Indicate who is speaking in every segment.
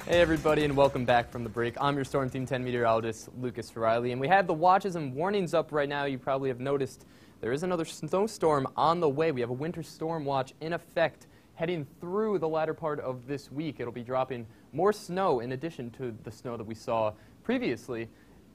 Speaker 1: Hey everybody, and welcome back from the break. I'm your Storm Team 10 meteorologist, Lucas Riley, and we have the watches and warnings up right now. You probably have noticed there is another snowstorm on the way. We have a winter storm watch in effect heading through the latter part of this week. It'll be dropping more snow in addition to the snow that we saw previously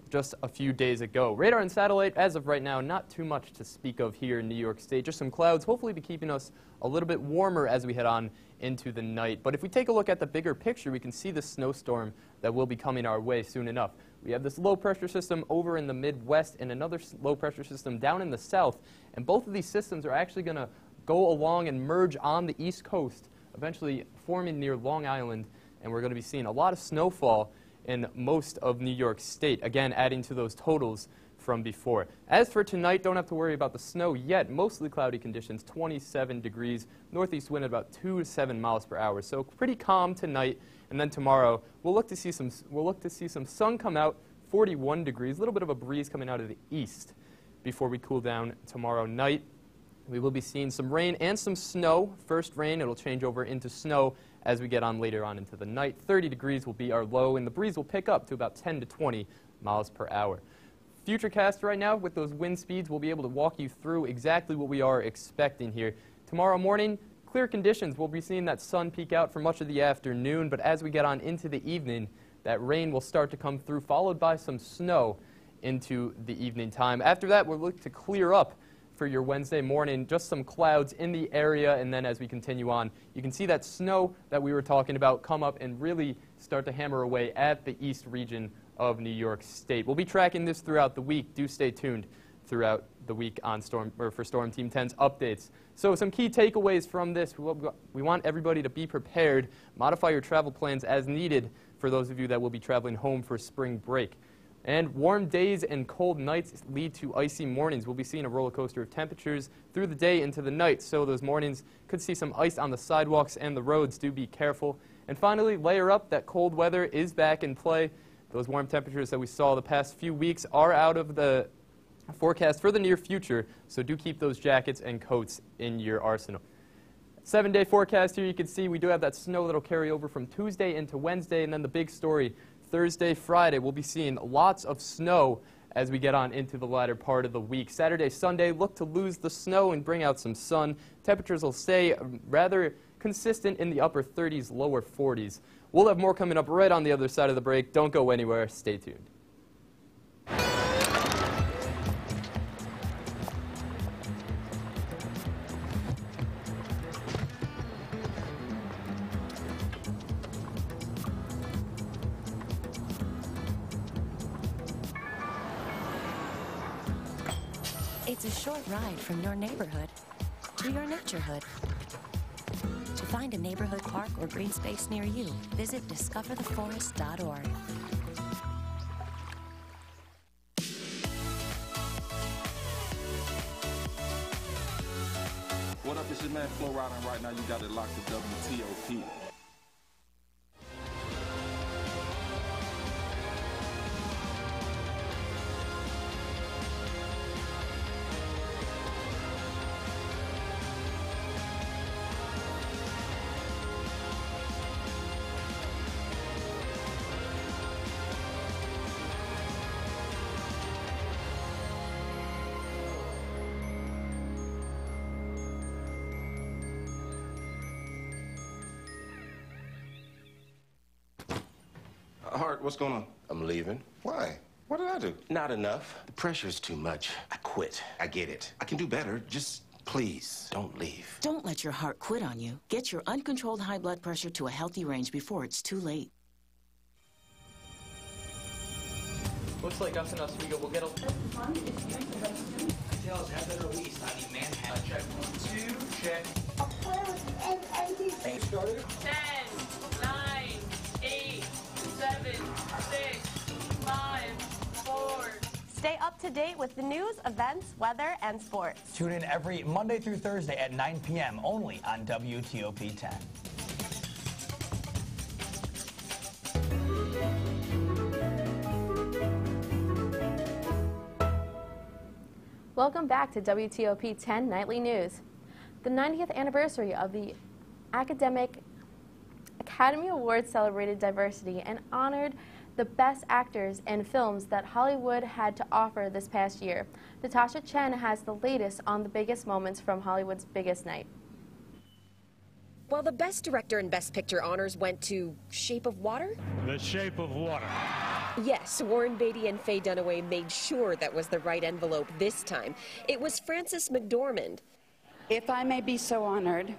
Speaker 1: just a few days ago. Radar and satellite, as of right now, not too much to speak of here in New York State. Just some clouds, hopefully be keeping us a little bit warmer as we head on into the night. But if we take a look at the bigger picture, we can see the snowstorm that will be coming our way soon enough. We have this low pressure system over in the Midwest and another low pressure system down in the south. And both of these systems are actually going to go along and merge on the East Coast, eventually forming near Long Island. And we're going to be seeing a lot of snowfall in most of New York State, again adding to those totals from before. As for tonight, don't have to worry about the snow yet. Mostly cloudy conditions, 27 degrees, northeast wind at about 2 to 7 miles per hour. So pretty calm tonight, and then tomorrow we'll look to see some sun come out, 41 degrees, a little bit of a breeze coming out of the east before we cool down tomorrow night. We will be seeing some rain and some snow. First rain, it'll change over into snow as we get on later on into the night. 30 degrees will be our low, and the breeze will pick up to about 10 to 20 miles per hour. Futurecast right now, with those wind speeds, we'll be able to walk you through exactly what we are expecting here. Tomorrow morning, clear conditions. We'll be seeing that sun peek out for much of the afternoon, but as we get on into the evening, that rain will start to come through, followed by some snow into the evening time. After that, we'll look to clear up for your Wednesday morning, just some clouds in the area, and then as we continue on, you can see that snow that we were talking about come up and really start to hammer away at the east region of New York State. We'll be tracking this throughout the week. Do stay tuned throughout the week on for Storm Team 10's updates. So some key takeaways from this. We want everybody to be prepared, modify your travel plans as needed for those of you that will be traveling home for spring break. And warm days and cold nights lead to icy mornings. We'll be seeing a roller coaster of temperatures through the day into the night, so those mornings could see some ice on the sidewalks and the roads. Do be careful. And finally, layer up. That cold weather is back in play. Those warm temperatures that we saw the past few weeks are out of the forecast for the near future, so do keep those jackets and coats in your arsenal. 7-day forecast here, you can see we do have that snow that will carry over from Tuesday into Wednesday, and then the big story, Thursday, Friday, we'll be seeing lots of snow as we get on into the latter part of the week. Saturday, Sunday, look to lose the snow and bring out some sun. Temperatures will stay rather consistent in the upper 30s, lower 40s. We'll have more coming up right on the other side of the break. Don't go anywhere. Stay tuned.
Speaker 2: It's a short ride from your neighborhood to your naturehood. To find a neighborhood park or green space near you, visit discovertheforest.org.
Speaker 3: What up, it's your man Flo Rida, and right now you got it locked to WTOP. Hart, what's going on?
Speaker 4: I'm leaving.
Speaker 3: Why? What did I do?
Speaker 4: Not enough. The pressure's too much. I quit. I get it. I can do better. Just please don't leave.
Speaker 5: Don't let your heart quit on you. Get your uncontrolled high blood pressure to a healthy range before it's too late.
Speaker 1: Looks like us and Oswego will get a...
Speaker 6: Details have been released. I need Manhattan. Check 1, 2, check.
Speaker 7: Hey, started. 10, 9, 8, 7, 6, 5, 4.
Speaker 8: Stay up to date with the news, events, weather, and sports.
Speaker 9: Tune in every Monday through Thursday at 9 p.m. only on WTOP-10.
Speaker 10: Welcome back to WTOP-10 Nightly News. The 90th anniversary of the Academy Awards celebrated diversity and honored the best actors in films that Hollywood had to offer this past year. Natasha Chen has the latest on the biggest moments from Hollywood's biggest night.
Speaker 11: Well, the Best Director and Best Picture honors went to Shape of Water?
Speaker 12: The Shape of Water.
Speaker 11: Yes, Warren Beatty and Faye Dunaway made sure that was the right envelope this time. It was Frances McDormand.
Speaker 13: If I may be so honored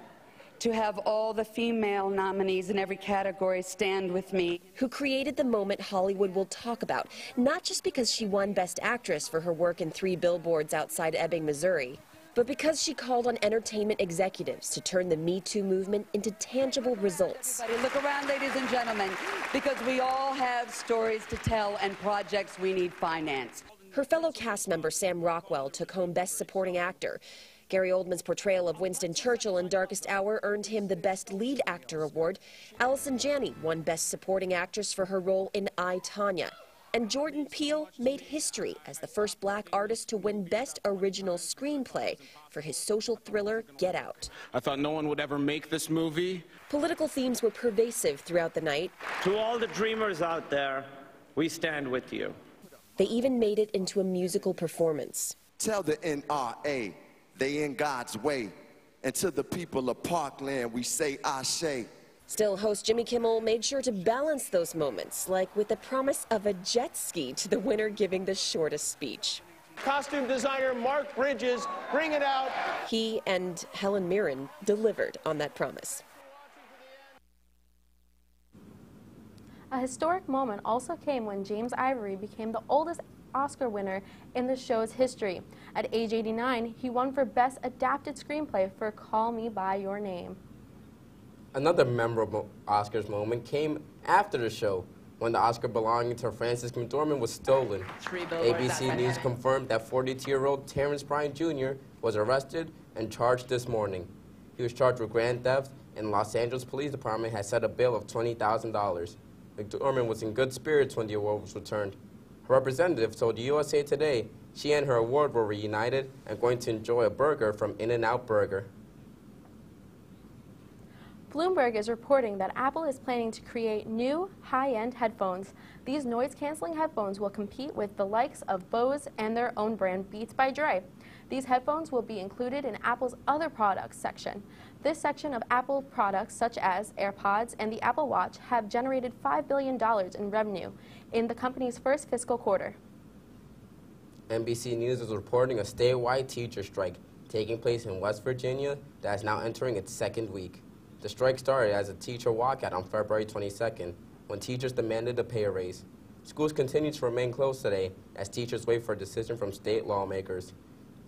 Speaker 13: to have all the female nominees in every category stand with me.
Speaker 11: Who created the moment Hollywood will talk about, not just because she won Best Actress for her work in 3 Billboards outside Ebbing, Missouri, but because she called on entertainment executives to turn the Me Too movement into tangible results.
Speaker 13: Everybody look around, ladies and gentlemen, because we all have stories to tell and projects we need financed.
Speaker 11: Her fellow cast member Sam Rockwell took home Best Supporting Actor. Gary Oldman's portrayal of Winston Churchill in Darkest Hour earned him the Best Lead Actor award. Allison Janney won Best Supporting Actress for her role in I, Tonya. And Jordan Peele made history as the first black artist to win Best Original Screenplay for his social thriller Get Out.
Speaker 14: I thought no one would ever make this movie.
Speaker 11: Political themes were pervasive throughout the night.
Speaker 15: To all the dreamers out there, we stand with you.
Speaker 11: They even made it into a musical performance.
Speaker 16: Tell the NRA they in God's way. And to the people of Parkland, we say Ashe.
Speaker 11: Still, host Jimmy Kimmel made sure to balance those moments, like with the promise of a jet ski to the winner giving the shortest speech.
Speaker 17: Costume designer Mark Bridges, bring it out.
Speaker 11: He and Helen Mirren delivered on that promise.
Speaker 10: A historic moment also came when James Ivory became the oldest Oscar winner in the show's history. At age 89, he won for Best Adapted Screenplay for Call Me By Your Name.
Speaker 18: Another memorable Oscars moment came after the show, when the Oscar belonging to Frances McDormand was stolen. ABC News confirmed that 42-year-old Terrence Bryan Jr. was arrested and charged this morning. He was charged with grand theft, and the Los Angeles Police Department has set a bail of $20,000. McDormand was in good spirits when the award was returned. Her representative told USA Today she and her award were reunited and going to enjoy a burger from In-N-Out Burger.
Speaker 10: Bloomberg is reporting that Apple is planning to create new, high-end headphones. These noise-canceling headphones will compete with the likes of Bose and their own brand Beats by Dre. These headphones will be included in Apple's Other Products section. This section of Apple products, such as AirPods and the Apple Watch, have generated $5 billion in revenue in the company's first fiscal quarter.
Speaker 18: NBC News is reporting a statewide teacher strike taking place in West Virginia that is now entering its second week. The strike started as a teacher walkout on February 22nd, when teachers demanded a pay raise. Schools continue to remain closed today as teachers wait for a decision from state lawmakers,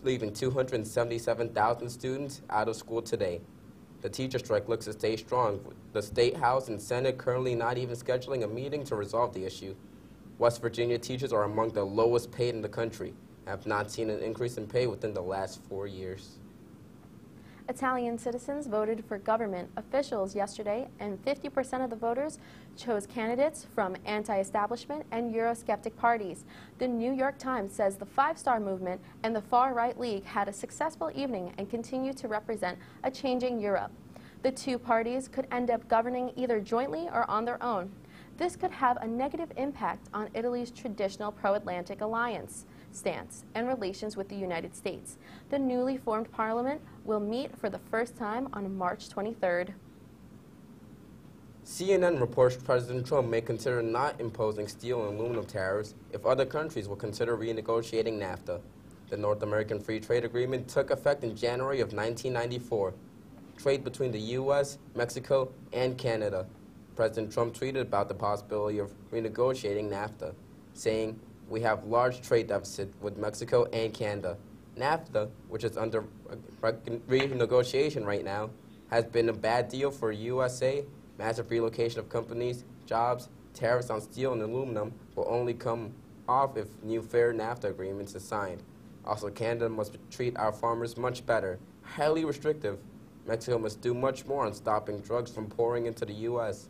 Speaker 18: leaving 277,000 students out of school today. The teacher strike looks to stay strong, with the State House and Senate currently not even scheduling a meeting to resolve the issue. West Virginia teachers are among the lowest paid in the country and have not seen an increase in pay within the last 4 years.
Speaker 10: Italian citizens voted for government officials yesterday, and 50% of the voters chose candidates from anti-establishment and Eurosceptic parties. The New York Times says the Five Star Movement and the Far-Right League had a successful evening and continue to represent a changing Europe. The two parties could end up governing either jointly or on their own. This could have a negative impact on Italy's traditional pro-Atlantic alliance stance and relations with the United States. The newly formed parliament will meet for the first time on March 23rd.
Speaker 18: CNN reports President Trump may consider not imposing steel and aluminum tariffs if other countries will consider renegotiating NAFTA. The North American Free Trade Agreement took effect in January of 1994. Trade between the U.S., Mexico, and Canada. President Trump tweeted about the possibility of renegotiating NAFTA, saying, "We have large trade deficit with Mexico and Canada. NAFTA, which is under renegotiation right now, has been a bad deal for USA. Massive relocation of companies, jobs, tariffs on steel and aluminum will only come off if new fair NAFTA agreements are signed. Also, Canada must treat our farmers much better. Highly restrictive. Mexico must do much more on stopping drugs from pouring into the U.S.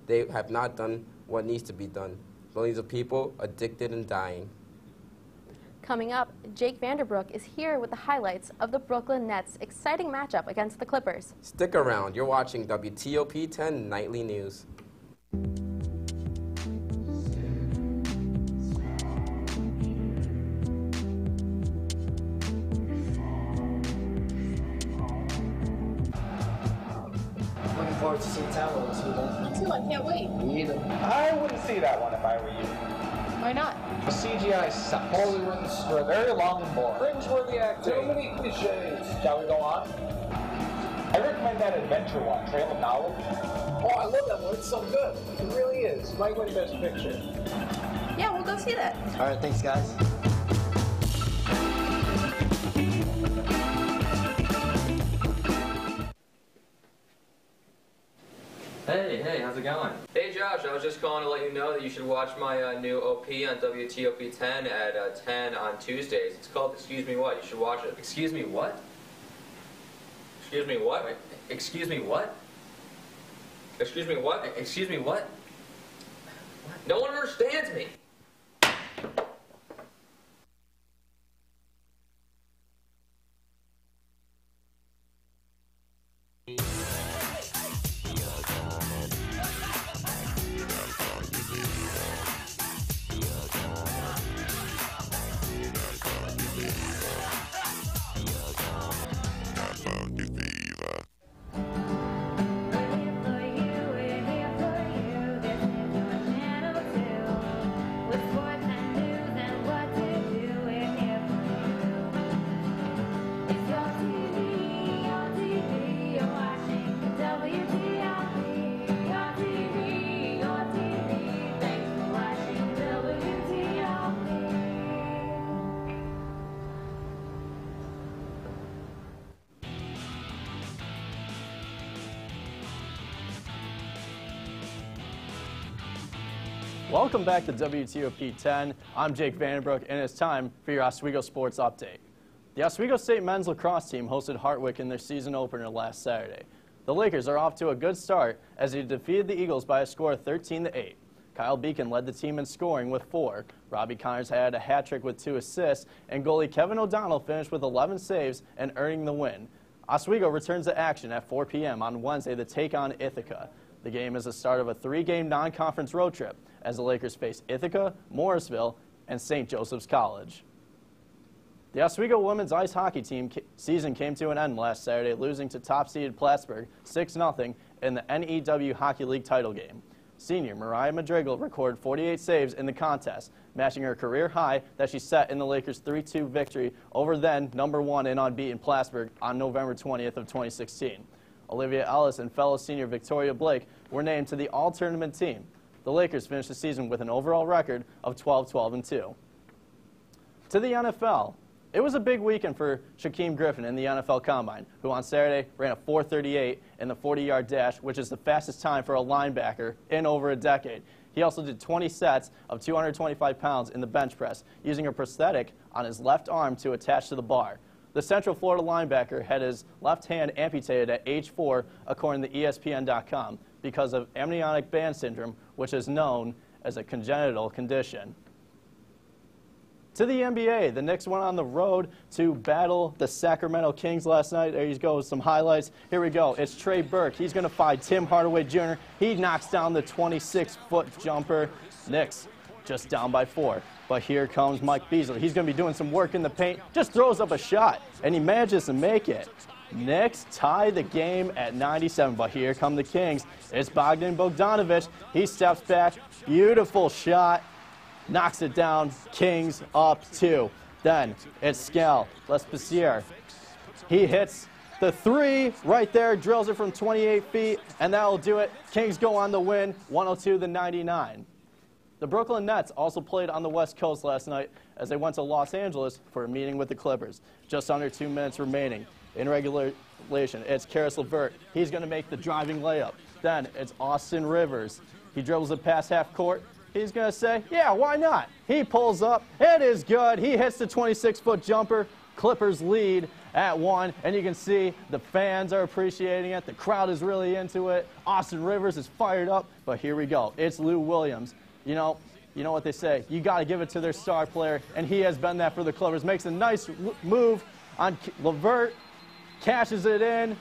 Speaker 18: They have not done what needs to be done. Millions of people addicted and dying."
Speaker 10: Coming up, Jake Vanderbrook is here with the highlights of the Brooklyn Nets' exciting matchup against the Clippers.
Speaker 18: Stick around. You're watching WTOP-10 Nightly News.
Speaker 6: Looking forward to seeing Tower this weekend.
Speaker 7: Me too, I can't wait.
Speaker 6: Me either.
Speaker 17: I wouldn't see that one if I were you.
Speaker 7: Why not?
Speaker 6: The CGI sucks.
Speaker 17: Hollywoods.
Speaker 6: We're very long and boring.
Speaker 17: Cringeworthy acting.
Speaker 6: Too many cliches.
Speaker 17: Shall we go on? I recommend that adventure one, Trail of Knowledge.
Speaker 6: Oh, I love that one. It's so good. It really is. Might win Best Picture.
Speaker 7: Yeah, we'll go see that.
Speaker 6: All right, thanks, guys.
Speaker 1: Hey, how's it going? Hey Josh, I was just calling to let you know that you should watch my new OP on WTOP-10 at 10 on Tuesdays. It's called Excuse Me What. You should watch it. Excuse me what? Excuse me what? Wait, excuse me what? Excuse me what? Excuse me what? No one understands me.
Speaker 12: Welcome back to WTOP-10. I'm Jake Vandenbroek, and it's time for your Oswego Sports Update. The Oswego State men's lacrosse team hosted Hartwick in their season opener last Saturday. The Lakers are off to a good start as they defeated the Eagles by a score of 13-8. Kyle Beacon led the team in scoring with 4. Robbie Connors had a hat trick with 2 assists, and goalie Kevin O'Donnell finished with 11 saves and earning the win. Oswego returns to action at 4 p.m. on Wednesday to take on Ithaca. The game is the start of a 3-game non-conference road trip as the Lakers face Ithaca, Morrisville, and St. Joseph's College. The Oswego women's ice hockey team season came to an end last Saturday, losing to top-seeded Plattsburgh 6-0 in the NEW Hockey League title game. Senior Mariah Madrigal recorded 48 saves in the contest, matching her career high that she set in the Lakers' 3-2 victory over then #1 and unbeaten Plattsburgh on November 20th of 2016. Olivia Ellis and fellow senior Victoria Blake were named to the all-tournament team. The Lakers finished the season with an overall record of 12-12-2. To the NFL, it was a big weekend for Shaquem Griffin in the NFL Combine, who on Saturday ran a 4.38 in the 40-yard dash, which is the fastest time for a linebacker in over a decade. He also did 20 sets of 225 pounds in the bench press, using a prosthetic on his left arm to attach to the bar. The Central Florida linebacker had his left hand amputated at age 4, according to ESPN.com, because of amniotic band syndrome, which is known as a congenital condition. To the NBA, the Knicks went on the road to battle the Sacramento Kings last night. There you go, some highlights. Here we go. It's Trey Burke. He's going to fight Tim Hardaway Jr. He knocks down the 26-foot jumper. Knicks just down by 4. But here comes Mike Beasley. He's going to be doing some work in the paint. Just throws up a shot, and he manages to make it. Knicks tie the game at 97, but here come the Kings. It's Bogdan Bogdanovic. He steps back. Beautiful shot. Knocks it down. Kings up 2. Then it's Skal Lespisier. He hits the 3 right there, drills it from 28 feet, and that'll do it. Kings go on the win, 102-99. The Brooklyn Nets also played on the West Coast last night as they went to Los Angeles for a meeting with the Clippers. Just under 2 minutes remaining. In regulation, it's Karis LeVert. He's going to make the driving layup. Then it's Austin Rivers. He dribbles it past half court. He's going to say, yeah, why not? He pulls up. It is good. He hits the 26-foot jumper. Clippers lead at 1, and you can see the fans are appreciating it. The crowd is really into it. Austin Rivers is fired up, but here we go. It's Lou Williams. You know, you know what they say, you got to give it to their star player, and he has been that for the Clippers. Makes a nice move on Levert, cashes it in.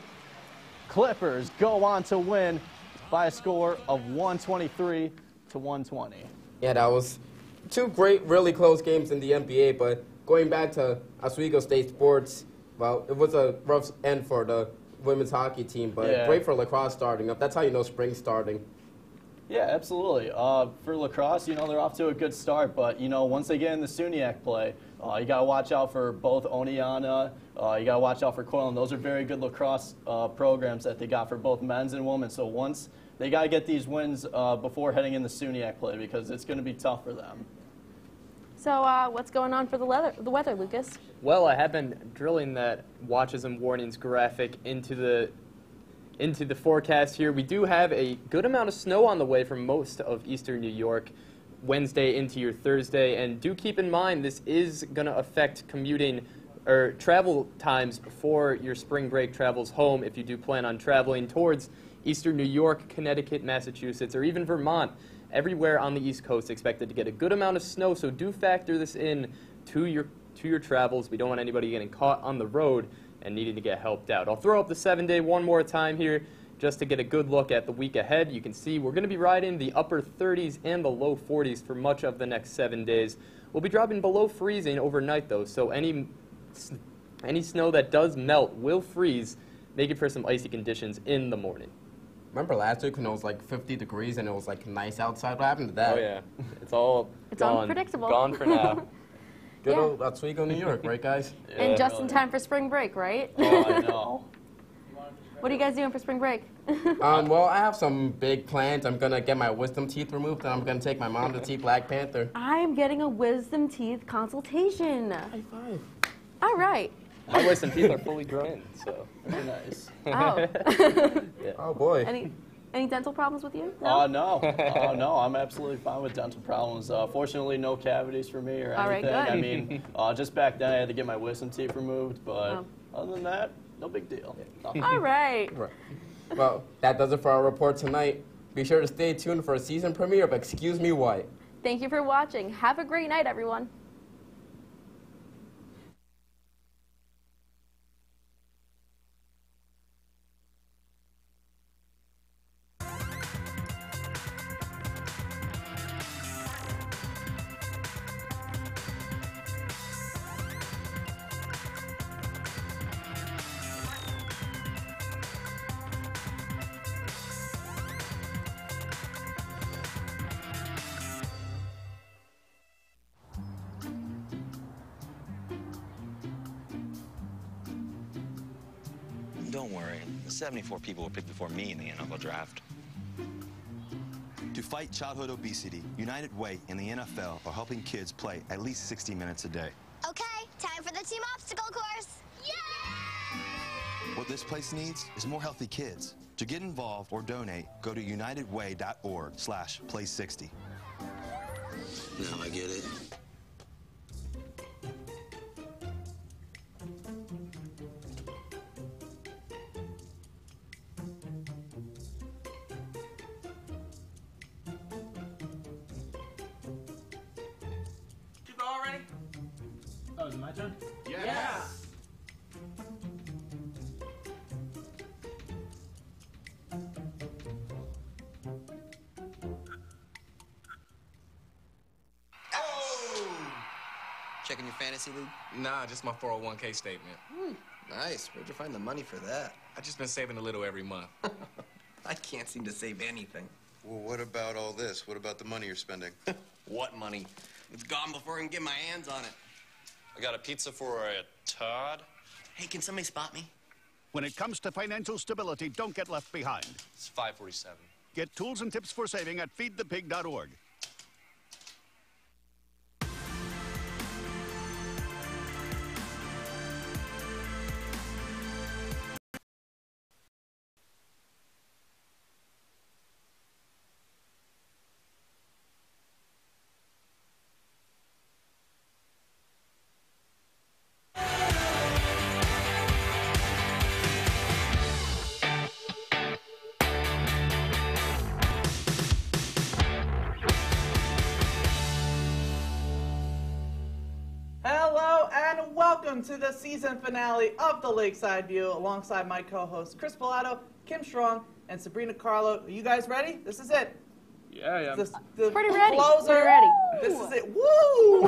Speaker 12: Clippers go on to win by a score of 123 to 120.
Speaker 18: Yeah, that was two great, really close games in the NBA, but going back to Oswego State sports, well, it was a rough end for the women's hockey team, but great for lacrosse starting up. That's how you know spring's starting.
Speaker 12: Yeah, absolutely. For lacrosse, you know, they're off to a good start, but, you know, once they get in the SUNYAC play, you got to watch out for both Oneana, you got to watch out for Coilin. Those are very good lacrosse programs that they got for both men's and women. So once they got to get these wins before heading in the SUNYAC play, because it's going to be tough for them.
Speaker 10: So what's going on for the weather, Lucas?
Speaker 1: Well, I have been drilling that watches and warnings graphic into the forecast here. We do have a good amount of snow on the way from most of eastern New York Wednesday into your Thursday, and do keep in mind this is going to affect commuting or travel times for your spring break travels home if you do plan on traveling towards eastern New York, Connecticut, Massachusetts, or even Vermont. Everywhere on the East Coast expected to get a good amount of snow, so do factor this in to your travels. We don't want anybody getting caught on the road and needing to get helped out. I'll throw up the 7-day one more time here just to get a good look at the week ahead. You can see we're going to be riding the upper 30s and the low 40s for much of the next 7 days. We'll be dropping below freezing overnight, though, so any snow that does melt will freeze, making for some icy conditions in the morning.
Speaker 18: Remember last week when it was like 50 degrees and it was like nice outside? What happened to that?
Speaker 1: Oh, yeah. It's all gone.
Speaker 10: Unpredictable.
Speaker 1: Gone for now.
Speaker 18: Good old Oswego, New York, right, guys?
Speaker 10: And just in time for spring break, right?
Speaker 12: Oh, I know.
Speaker 10: What are you guys doing for spring break?
Speaker 18: Well, I have some big plans. I'm going to get my wisdom teeth removed, and I'm going to take my mom to see Black Panther.
Speaker 10: I'm getting a wisdom teeth consultation.
Speaker 18: High five.
Speaker 10: All right.
Speaker 1: My wisdom teeth are fully grown in, so very nice.
Speaker 10: Oh.
Speaker 18: Yeah. Oh, boy.
Speaker 10: Any dental problems with you?
Speaker 12: No. Oh, no. I'm absolutely fine with dental problems. Fortunately, no cavities for me or anything.
Speaker 10: All right, good.
Speaker 12: I mean, just back then I had to get my wisdom teeth removed, but other than that, no big deal.
Speaker 10: All right.
Speaker 18: Well, that does it for our report tonight. Be sure to stay tuned for a season premiere of Excuse Me White.
Speaker 10: Thank you for watching. Have a great night, everyone.
Speaker 19: Don't worry, the 74 people were picked before me in the NFL draft.
Speaker 20: To fight childhood obesity, United Way and the NFL are helping kids play at least 60 minutes a day.
Speaker 21: Okay, time for the team obstacle course. Yay!
Speaker 20: What this place needs is more healthy kids. To get involved or donate, go to unitedway.org/play60.
Speaker 19: Now I get it.
Speaker 9: Oh, is it my turn?
Speaker 19: Yes. Yeah.
Speaker 22: Checking your fantasy league?
Speaker 23: Nah, just my 401k statement.
Speaker 22: Nice. Where'd you find the money for that?
Speaker 23: I just been saving a little every month.
Speaker 22: I can't seem to save anything.
Speaker 20: Well, what about all this? What about the money you're spending?
Speaker 22: What money? It's gone before I can get my hands on it.
Speaker 23: I got a pizza for a Todd.
Speaker 22: Hey, can somebody spot me?
Speaker 24: When it comes to financial stability, don't get left behind.
Speaker 23: It's 547.
Speaker 24: Get tools and tips for saving at feedthepig.org.
Speaker 2: welcome to the season finale of The Lakeside View alongside my co-hosts Chris Pilato, Kim Strong, and Sabrina Carlo. Are you guys ready? This is it.
Speaker 3: Yeah, yeah.
Speaker 2: The
Speaker 10: Pretty ready.
Speaker 2: closer.
Speaker 10: Pretty ready.
Speaker 2: This is it. Woo!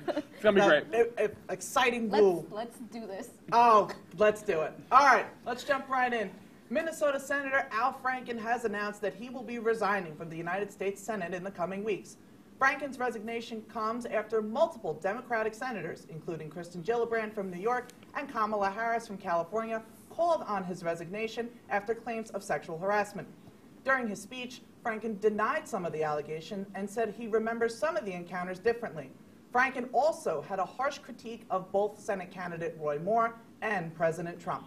Speaker 3: It's going to be great.
Speaker 2: Exciting woo.
Speaker 7: Let's do this.
Speaker 2: Oh, let's do it. All right, let's jump right in. Minnesota Senator Al Franken has announced that he will be resigning from the United States Senate in the coming weeks. Franken's resignation comes after multiple Democratic senators, including Kristen Gillibrand from New York and Kamala Harris from California, called on his resignation after claims of sexual harassment. During his speech, Franken denied some of the allegation and said he remembers some of the encounters differently. Franken also had a harsh critique of both Senate candidate Roy Moore and President Trump.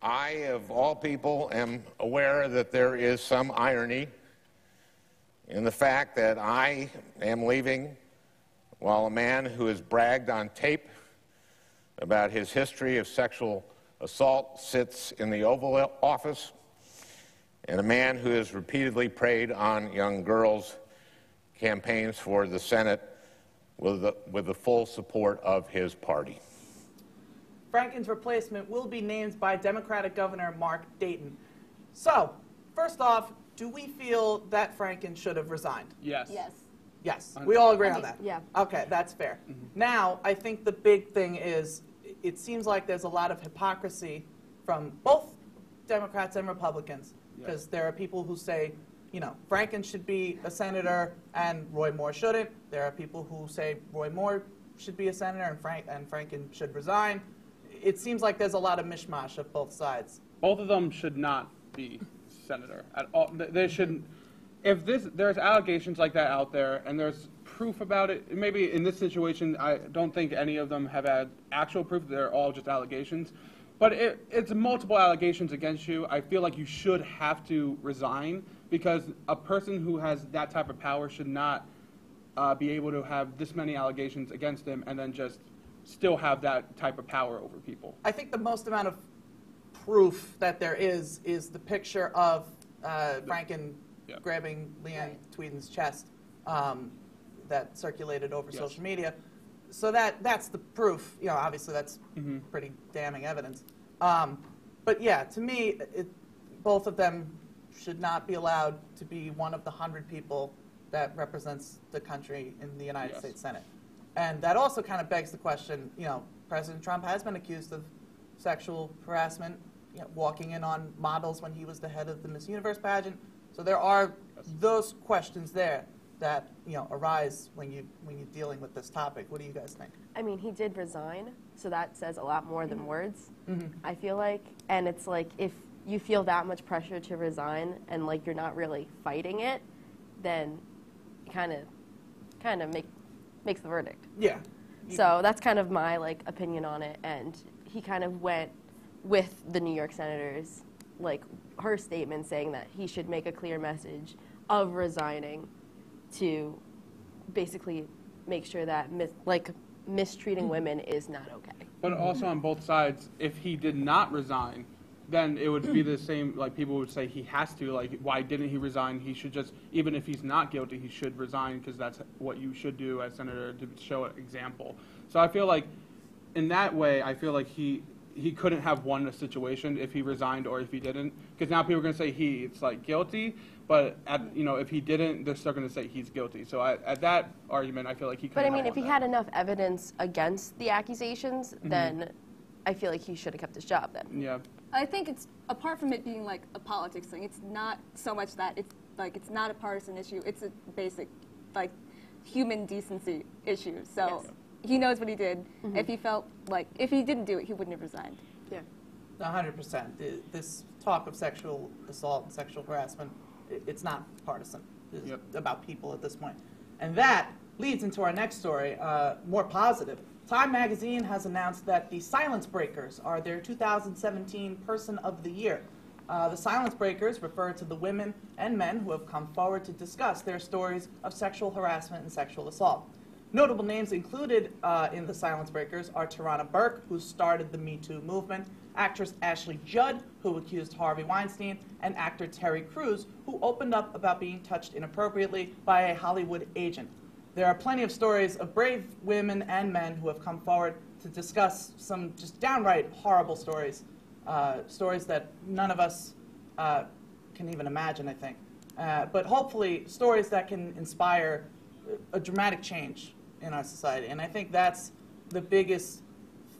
Speaker 4: I, of all people, am aware that there is some irony in the fact that I am leaving while a man who has bragged on tape about his history of sexual assault sits in the Oval Office, and a man who has repeatedly preyed on young girls campaigns for the Senate with the full support of his party.
Speaker 2: Franken's replacement will be named by Democratic Governor Mark Dayton. So, first off, do we feel that Franken should have resigned?
Speaker 3: Yes.
Speaker 7: Yes.
Speaker 2: Yes. We all agree on that?
Speaker 10: Yeah.
Speaker 2: Okay, that's fair. Now, I think the big thing is it seems like there's a lot of hypocrisy from both Democrats and Republicans, because there are people who say, you know, Franken should be a senator and Roy Moore shouldn't. There are people who say Roy Moore should be a senator and Franken should resign. It seems like there's a lot of mishmash of both sides.
Speaker 3: Both of them should not be senator at all. They shouldn't. If there's allegations like that out there and there's proof about it, maybe in this situation, I don't think any of them have had actual proof. They're all just allegations. But it's multiple allegations against you. I feel like you should have to resign, because a person who has that type of power should not be able to have this many allegations against him and then just still have that type of power over people.
Speaker 2: I think the most amount of proof that there is the picture of Franken grabbing Leanne Tweeden's chest that circulated over social media. So that's the proof. You know, obviously that's pretty damning evidence. But yeah, to me, both of them should not be allowed to be one of the 100 people that represents the country in the United States Senate. And that also kind of begs the question, you know, President Trump has been accused of sexual harassment, you know, walking in on models when he was the head of the Miss Universe pageant. So there are those questions there that, you know, arise when you're dealing with this topic. What do you guys think?
Speaker 8: I mean, he did resign, so that says a lot more than words, I feel like. And it's like, if you feel that much pressure to resign and like you're not really fighting it, then kind of makes the verdict.
Speaker 2: Yeah.
Speaker 8: So that's kind of my like opinion on it. And he kind of went with the New York senators, like her statement saying that he should make a clear message of resigning to basically make sure that mistreating women is not okay.
Speaker 3: But also on both sides, if he did not resign, then it would be the same, like people would say he has to, like why didn't he resign? He should just, even if he's not guilty, he should resign, because that's what you should do as senator, to show an example. So I feel like in that way, I feel like he couldn't have won the situation if he resigned or if he didn't, because now people are going to say it's like guilty, but if he didn't, they're still going to say he's guilty. So at that argument, I feel like he couldn't.
Speaker 8: But I mean,
Speaker 3: have
Speaker 8: if he had enough evidence against the accusations, then I feel like he should have kept his job then.
Speaker 3: Yeah.
Speaker 5: I think it's, apart from it being like a politics thing, it's not so much that it's not a partisan issue. It's a basic, like, human decency issue. So he knows what he did. If he felt like, if he didn't do it, he wouldn't have resigned.
Speaker 2: Yeah. 100%. This talk of sexual assault and sexual harassment, it's not partisan. It's about people at this point. And that leads into our next story, more positive. Time magazine has announced that the Silence Breakers are their 2017 Person of the Year. The Silence Breakers refer to the women and men who have come forward to discuss their stories of sexual harassment and sexual assault. Notable names included in the Silence Breakers are Tarana Burke, who started the Me Too movement, actress Ashley Judd, who accused Harvey Weinstein, and actor Terry Crews, who opened up about being touched inappropriately by a Hollywood agent. there are plenty of stories of brave women and men who have come forward to discuss some just downright horrible stories, stories that none of us can even imagine, I think. But hopefully stories that can inspire a dramatic change in our society. And I think that's the biggest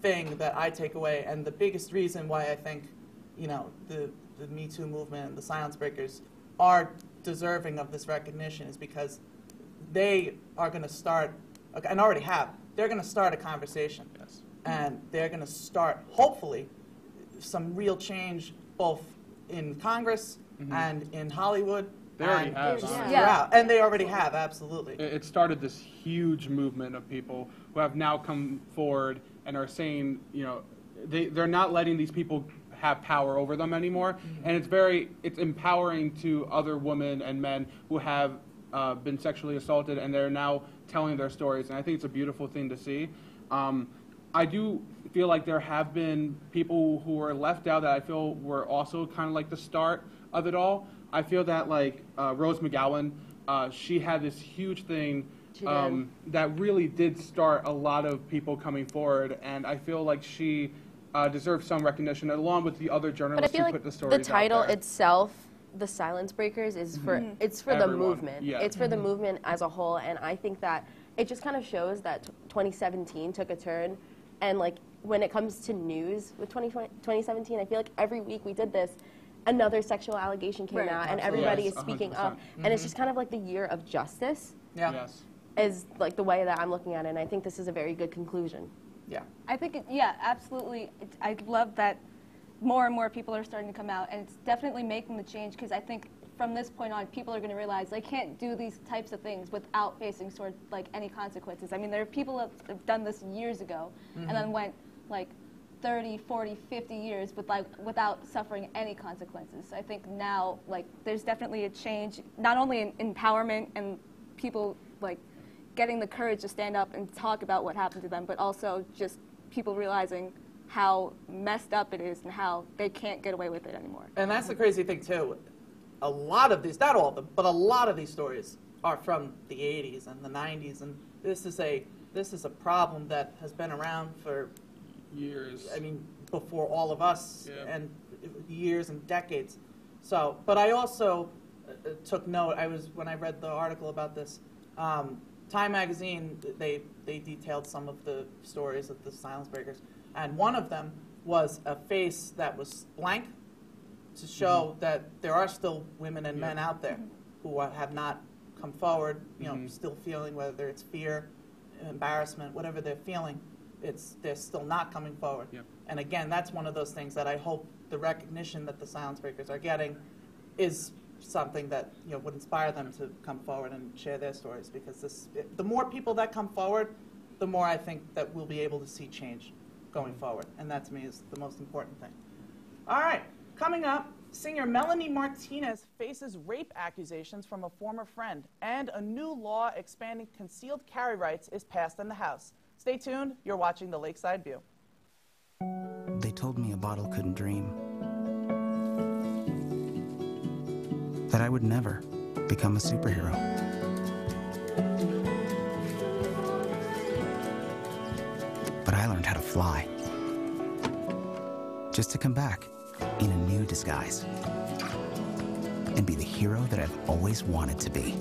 Speaker 2: thing that I take away, and the biggest reason why I think, you know, the Me Too movement and the silence breakers are deserving of this recognition, is because they are going to start, and already have, they're going to start a conversation.
Speaker 3: Yes.
Speaker 2: And they're going to start, hopefully, some real change both in Congress and in Hollywood.
Speaker 3: They already have.
Speaker 2: Yeah. And they already have, absolutely.
Speaker 3: It started this huge movement of people who have now come forward and are saying, you know, they're not letting these people have power over them anymore. And it's empowering to other women and men who have been sexually assaulted, and they're now telling their stories. And I think it's a beautiful thing to see. I do feel like there have been people who were left out that I feel were also kind of like the start of it all. I feel that like Rose McGowan, she had this huge thing that really did start a lot of people coming forward, and I feel like she deserves some recognition along with the other journalists who put the stories out there.
Speaker 8: The title itself, The Silence Breakers, is for it's for
Speaker 3: Everyone.
Speaker 8: the movement.
Speaker 3: Yeah.
Speaker 8: It's for the movement as a whole, and I think that it just kind of shows that 2017 took a turn, and like when it comes to news with 2017, I feel like every week we did this, another sexual allegation came out, and everybody is speaking up, and it's just kind of like the year of justice.
Speaker 2: Yeah.
Speaker 3: Yes.
Speaker 8: Is like the way that I'm looking at it, and I think this is a very good conclusion.
Speaker 2: Yeah.
Speaker 5: I think, yeah, absolutely. I love that more and more people are starting to come out, and it's definitely making the change, because I think from this point on, people are going to realize they can't do these types of things without facing sort of like any consequences. I mean, there are people that have done this years ago and then went like 30, 40, 50 years without suffering any consequences. So I think now, like, there's definitely a change, not only in empowerment and people like getting the courage to stand up and talk about what happened to them, but also just people realizing how messed up it is and how they can't get away with it anymore.
Speaker 2: And that's the crazy thing, too. A lot of these, not all of them, but a lot of these stories are from the 80s and the 90s, and this is a problem that has been around for
Speaker 3: years.
Speaker 2: I mean, before all of us, and years and decades. So, but I also took note. When I read the article about this, Time Magazine, they detailed some of the stories of the silence breakers, and one of them was a face that was blank to show that there are still women and men out there who have not come forward, you know, still feeling, whether it's fear, embarrassment, whatever they're feeling, they're still not coming forward. And again, that's one of those things that I hope the recognition that the silence breakers are getting is something that, you know, would inspire them to come forward and share their stories, because the more people that come forward, the more I think that we'll be able to see change going forward, and that to me is the most important thing. All right, coming up, singer Melanie Martinez faces rape accusations from a former friend, and a new law expanding concealed carry rights is passed in the House. Stay tuned, you're watching The Lakeside View.
Speaker 13: They told me a bottle couldn't dream, that I would never become a superhero. But I learned how to fly, just to come back in a new disguise and be the hero that I've always wanted to be.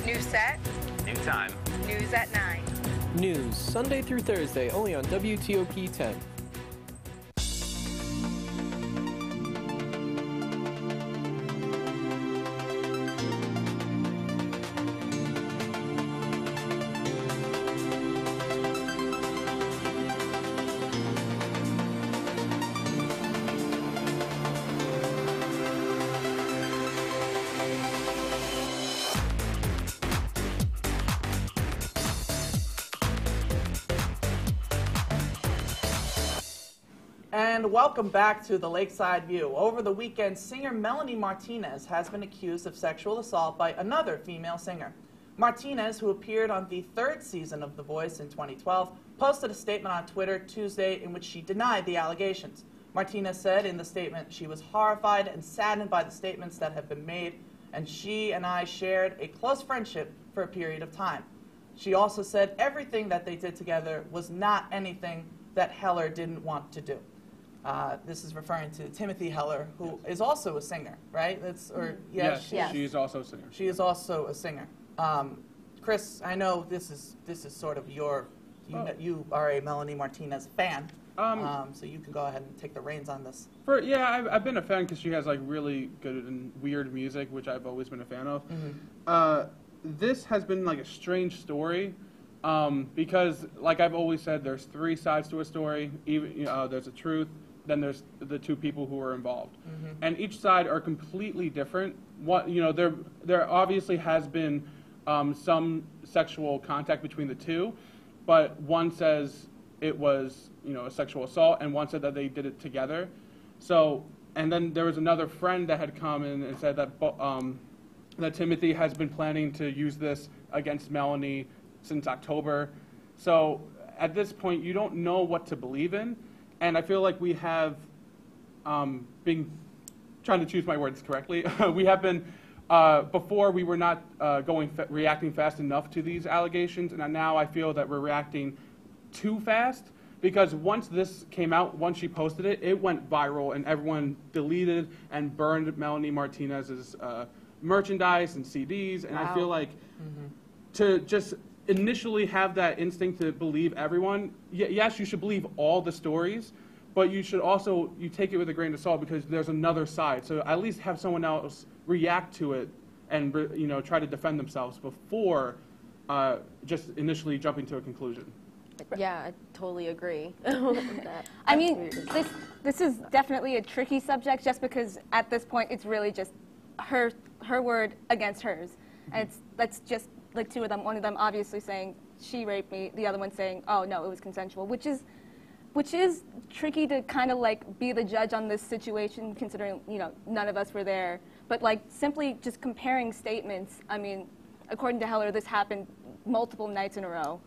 Speaker 14: New set,
Speaker 15: New time.
Speaker 14: news at 9.
Speaker 11: News, Sunday through Thursday, only on WTOP-10.
Speaker 2: And welcome back to the Lakeside View. Over the weekend, singer Melanie Martinez has been accused of sexual assault by another female singer. Martinez, who appeared on the third season of The Voice in 2012, posted a statement on Twitter Tuesday in which she denied the allegations. Martinez said in the statement she was horrified and saddened by the statements that have been made, and she and I shared a close friendship for a period of time. She also said everything that they did together was not anything that Heller didn't want to do. This is referring to Timothy Heller, who is also a singer, right?
Speaker 3: Yes, she is also a singer.
Speaker 2: She is also a singer. Chris, I know this is sort of your, you are a Melanie Martinez fan, so you can go ahead and take the reins on this.
Speaker 3: I've been a fan because she has like really good and weird music, which I've always been a fan of.
Speaker 2: Mm-hmm.
Speaker 3: This has been like a strange story. Because, like I've always said, there's three sides to a story. Even there's a truth, then there's the two people who are involved, and each side are completely different. There obviously has been some sexual contact between the two, but one says it was a sexual assault, and one said that they did it together. So, and then there was another friend that had come in and said that that Timothy has been planning to use this against Melanie since October. So at this point, you don't know what to believe in. And I feel like we have been, trying to choose my words correctly, we have been, before we were not reacting fast enough to these allegations. And now I feel that we're reacting too fast, because once this came out, once she posted it, it went viral and everyone deleted and burned Melanie Martinez's merchandise and CDs. And I feel like to just initially have that instinct to believe everyone, yes, you should believe all the stories, but you should also, you take it with a grain of salt because there's another side. So at least have someone else react to it and try to defend themselves before just initially jumping to a conclusion.
Speaker 8: Yeah, I totally agree.
Speaker 5: I mean, this is definitely a tricky subject just because at this point it's really just her word against hers. And that's just like two of them, one of them obviously saying she raped me, the other one saying, oh no, it was consensual, which is tricky to kind of like be the judge on this situation, considering none of us were there. But like simply just comparing statements, I mean, according to Heller, this happened multiple nights in a row,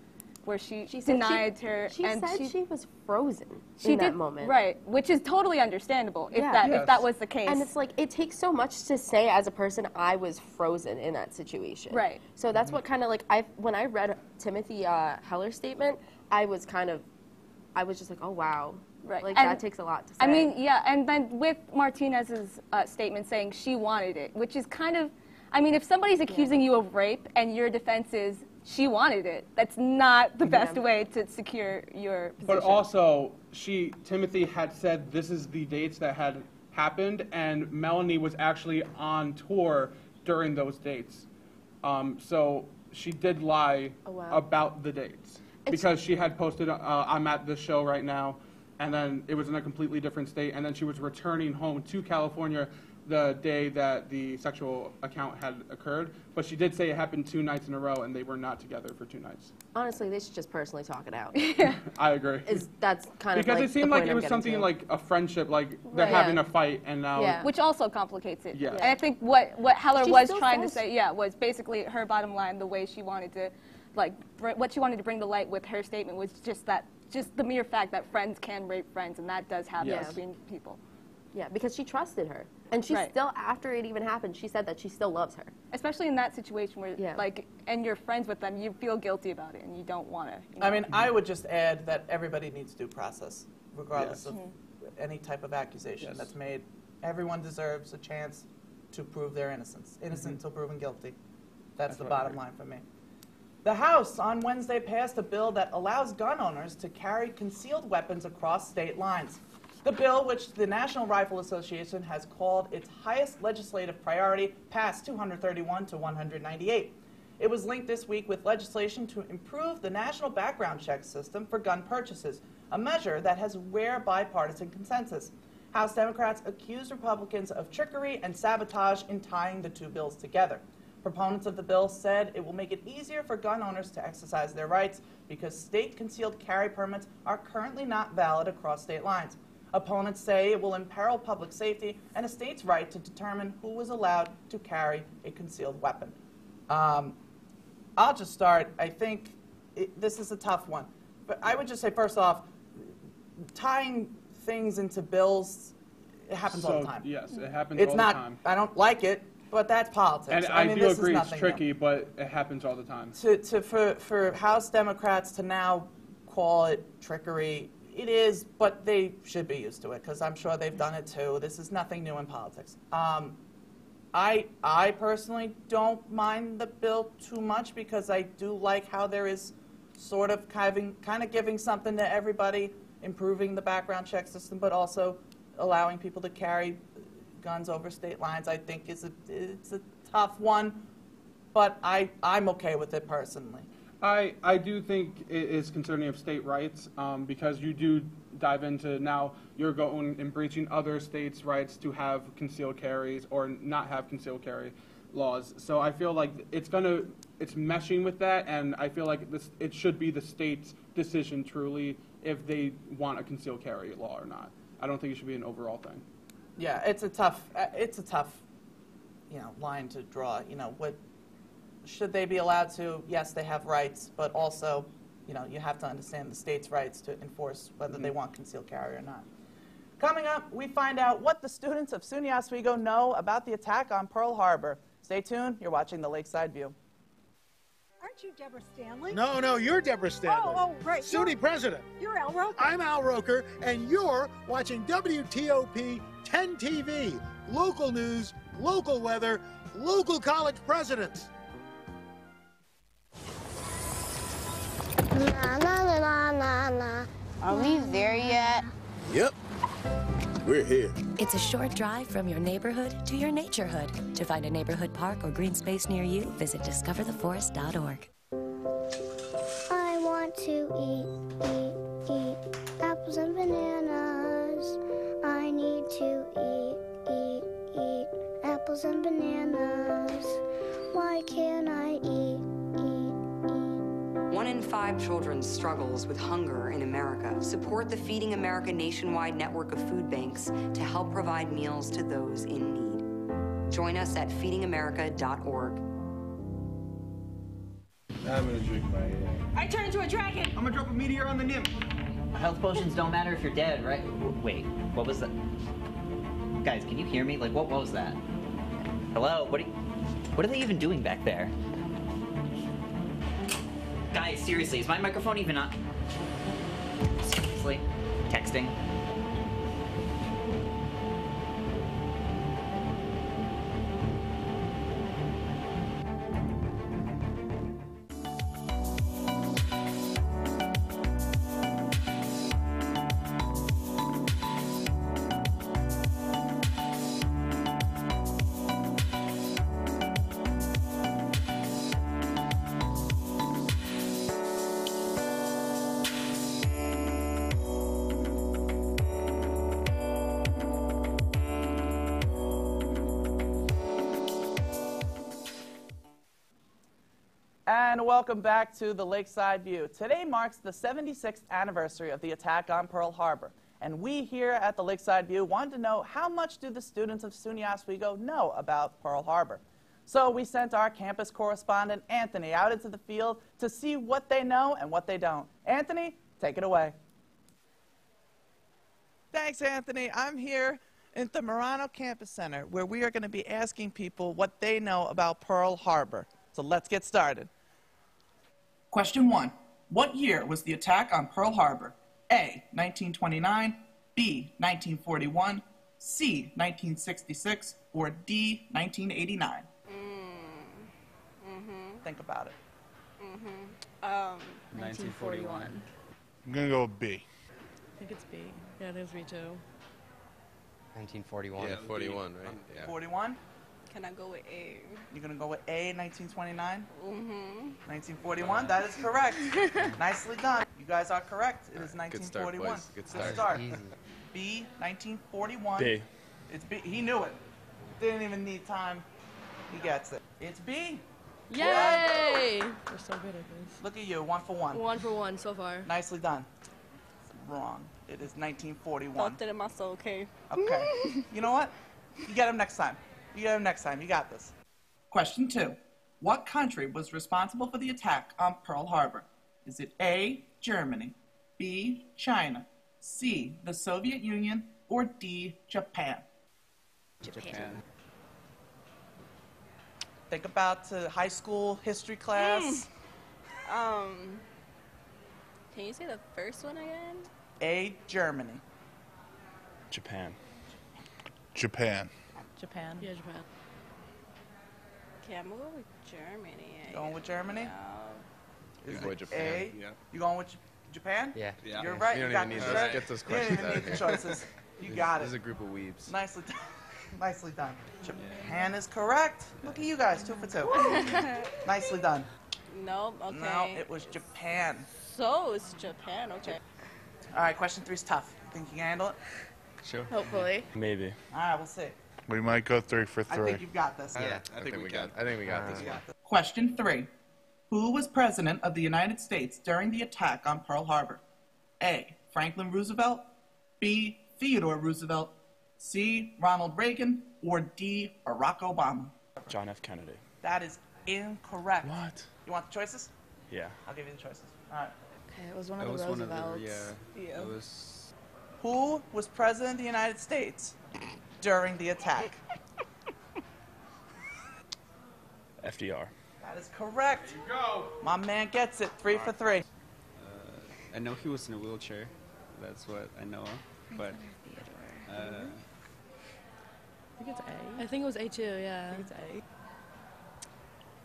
Speaker 5: where she denied her.
Speaker 8: She said she was frozen
Speaker 5: in
Speaker 8: that moment.
Speaker 5: Right, which is totally understandable if that was the case.
Speaker 8: And it's like, it takes so much to say as a person, I was frozen in that situation.
Speaker 5: Right.
Speaker 8: So that's what kind of like, when I read Timothy Heller's statement, I was just like, oh wow.
Speaker 5: Right.
Speaker 8: Like,
Speaker 5: and
Speaker 8: that takes a lot to say.
Speaker 5: I mean, yeah, and then with Martinez's statement saying she wanted it, which is kind of, I mean, if somebody's accusing you of rape and your defense is she wanted it, that's not the best way to secure your position.
Speaker 3: But also, Timothy had said this is the dates that had happened, and Melanie was actually on tour during those dates. So she did lie about the dates. Because she had posted, I'm at this show right now, and then it was in a completely different state, and then she was returning home to California the day that the sexual account had occurred. But she did say it happened 2 nights in a row, and they were not together for 2 nights.
Speaker 8: Honestly, they should just personally talk it out.
Speaker 3: I agree.
Speaker 8: That's kind of
Speaker 3: because
Speaker 8: like
Speaker 3: it seemed like it was something like a friendship, like they're having a fight, and now
Speaker 5: which also complicates it.
Speaker 3: Yeah.
Speaker 5: And I think what Heller
Speaker 8: She
Speaker 5: was
Speaker 8: still
Speaker 5: trying to
Speaker 8: says-
Speaker 5: say, was basically her bottom line, the way she wanted to, like, what she wanted to bring to light with her statement was just the mere fact that friends can rape friends, and that does happen between people.
Speaker 8: Yeah, because she trusted her. And she still, after it even happened, she said that she still loves her.
Speaker 5: Especially in that situation where, like, and you're friends with them, you feel guilty about it, and you don't want to.
Speaker 2: I mean, I would just add that everybody needs due process, regardless of any type of accusation that's made. Everyone deserves a chance to prove their innocence. Innocent until proven guilty. That's the bottom line for me. The House on Wednesday passed a bill that allows gun owners to carry concealed weapons across state lines. The bill, which the National Rifle Association has called its highest legislative priority, passed 231 to 198. It was linked this week with legislation to improve the national background check system for gun purchases, a measure that has rare bipartisan consensus. House Democrats accused Republicans of trickery and sabotage in tying the two bills together. Proponents of the bill said it will make it easier for gun owners to exercise their rights because state concealed carry permits are currently not valid across state lines. Opponents say it will imperil public safety and a state's right to determine who is allowed to carry a concealed weapon. I'll just start. I think this is a tough one. But I would just say, first off, tying things into bills, it happens all the time.
Speaker 3: Yes, it happens
Speaker 2: it's
Speaker 3: all
Speaker 2: not,
Speaker 3: the time.
Speaker 2: I don't like it, but that's politics.
Speaker 3: And
Speaker 2: I mean,
Speaker 3: do
Speaker 2: this
Speaker 3: agree
Speaker 2: is
Speaker 3: it's
Speaker 2: nothing
Speaker 3: tricky,
Speaker 2: new.
Speaker 3: but it happens all the time.
Speaker 2: For House Democrats to now call it trickery, it is, but they should be used to it because I'm sure they've done it too. This is nothing new in politics. I personally don't mind the bill too much because I do like how there is sort of kind of giving something to everybody, improving the background check system, but also allowing people to carry guns over state lines. I think it's a tough one, but I'm okay with it personally.
Speaker 3: I do think it is concerning of state rights because you do dive into now you're going and breaching other states' rights to have concealed carries or not have concealed carry laws. So I feel like it's meshing with that, and I feel like it should be the state's decision truly if they want a concealed carry law or not. I don't think it should be an overall thing.
Speaker 2: Yeah, it's a tough line to draw. What should they be allowed to? Yes, they have rights, but also, you have to understand the state's rights to enforce whether they want concealed carry or not. Coming up, we find out what the students of SUNY Oswego know about the attack on Pearl Harbor. Stay tuned. You're watching the Lakeside View.
Speaker 14: Aren't you Deborah Stanley?
Speaker 15: No, you're Deborah Stanley.
Speaker 14: Oh, right.
Speaker 15: SUNY president.
Speaker 14: You're Al Roker.
Speaker 15: I'm Al Roker, and you're watching WTOP-10 TV. Local news, local weather, local college presidents.
Speaker 21: Na, na, na, na, na.
Speaker 16: Are we there yet?
Speaker 15: Yep, we're here.
Speaker 17: It's a short drive from your neighborhood to your naturehood. To find a neighborhood park or green space near you, visit discovertheforest.org.
Speaker 21: I want to eat apples and bananas. I need to eat apples and bananas. Why can't I eat?
Speaker 25: 1 in 5 children struggles with hunger in America. Support the Feeding America nationwide network of food banks to help provide meals to those in need. Join us at feedingamerica.org.
Speaker 26: I'm gonna drink my
Speaker 27: I turn into a dragon!
Speaker 26: I'm gonna drop a meteor on the nymph.
Speaker 28: Health potions don't matter if you're dead, right? Wait, what was that? Guys, can you hear me? Like, what was that? Hello? What are they even doing back there? Guys, seriously, is my microphone even on? Seriously? Texting?
Speaker 2: And welcome back to the Lakeside View. Today marks the 76th anniversary of the attack on Pearl Harbor. And we here at the Lakeside View wanted to know how much do the students of SUNY Oswego know about Pearl Harbor. So we sent our campus correspondent, Anthony, out into the field to see what they know and what they don't. Anthony, take it away. Thanks, Anthony. I'm here at the Marano Campus Center, where we are going to be asking people what they know about Pearl Harbor. So let's get started. Question 1. What year was the attack on Pearl Harbor? A, 1929, B, 1941, C, 1966, or D, 1989? Think about it.
Speaker 7: Mm-hmm. 1941.
Speaker 1: I'm gonna go with B.
Speaker 6: I think it's B. Yeah, it is me too.
Speaker 9: 1941.
Speaker 23: Yeah, 41, right? Yeah.
Speaker 2: 41?
Speaker 7: Can I go with A?
Speaker 2: You're going to go with A, 1929?
Speaker 7: Mm-hmm.
Speaker 2: 1941? That is correct. Nicely done. You guys are correct. It is 1941.
Speaker 23: Good start, boys. Good start.
Speaker 2: B, 1941.
Speaker 1: B.
Speaker 2: It's B. He knew it. Didn't even need time. He gets it. It's B.
Speaker 6: Yay! We're so good at this.
Speaker 2: Look at you, 1 for 1.
Speaker 6: 1 for 1 so far.
Speaker 2: Nicely done. Wrong. It is 1941.
Speaker 7: Felt it in my soul, okay?
Speaker 2: Okay. You know what? You get him next time. You get him next time. You got this. Question 2. What country was responsible for the attack on Pearl Harbor? Is it A, Germany, B, China, C, the Soviet Union, or D, Japan?
Speaker 6: Japan.
Speaker 2: Think about high school history class.
Speaker 7: Can you say the first one again?
Speaker 2: A, Germany.
Speaker 1: Japan. Japan.
Speaker 6: Japan. Yeah, Japan.
Speaker 7: Okay, I'm gonna go with Germany.
Speaker 2: Going with Germany?
Speaker 23: You
Speaker 2: Is
Speaker 23: go
Speaker 2: it
Speaker 23: with Japan.
Speaker 2: A?
Speaker 23: Yeah.
Speaker 2: You going with Japan?
Speaker 9: Yeah.
Speaker 2: You're right.
Speaker 23: You
Speaker 2: You
Speaker 23: don't
Speaker 2: got
Speaker 23: even
Speaker 2: this
Speaker 23: need
Speaker 2: right.
Speaker 23: to get those
Speaker 2: You didn't
Speaker 23: questions
Speaker 2: even
Speaker 23: out
Speaker 2: need
Speaker 23: of
Speaker 2: the
Speaker 23: here.
Speaker 2: choices. You got
Speaker 23: There's
Speaker 2: it.
Speaker 23: a group of weebs.
Speaker 2: Nicely done. Nicely done. Japan is correct. Look at you guys, 2 for 2. Nicely done.
Speaker 7: Nope, okay.
Speaker 2: No, it was Japan.
Speaker 7: So it's Japan, okay.
Speaker 2: All right, question 3 is tough. Think you can handle it?
Speaker 1: Sure.
Speaker 6: Hopefully.
Speaker 1: Maybe.
Speaker 2: All right, we'll see.
Speaker 1: We might go 3 for
Speaker 2: I
Speaker 1: 3.
Speaker 2: think you've got this.
Speaker 23: Yeah, I think we got this one.
Speaker 2: Question 3. Who was president of the United States during the attack on Pearl Harbor? A, Franklin Roosevelt, B, Theodore Roosevelt, C, Ronald Reagan, or D, Barack Obama?
Speaker 1: John F. Kennedy.
Speaker 2: That is incorrect.
Speaker 1: What?
Speaker 2: You want the choices?
Speaker 1: Yeah.
Speaker 2: I'll give you the choices. All right.
Speaker 6: Okay, it was one of the Roosevelts.
Speaker 7: Yeah.
Speaker 23: It was...
Speaker 2: Who was president of the United States during the attack?
Speaker 1: FDR.
Speaker 2: That is correct.
Speaker 23: There you go.
Speaker 2: My man gets it. 3 for 3.
Speaker 12: I know he was in a wheelchair. That's what I know of. But
Speaker 6: I think it's A. I think it was A too, yeah. I think it's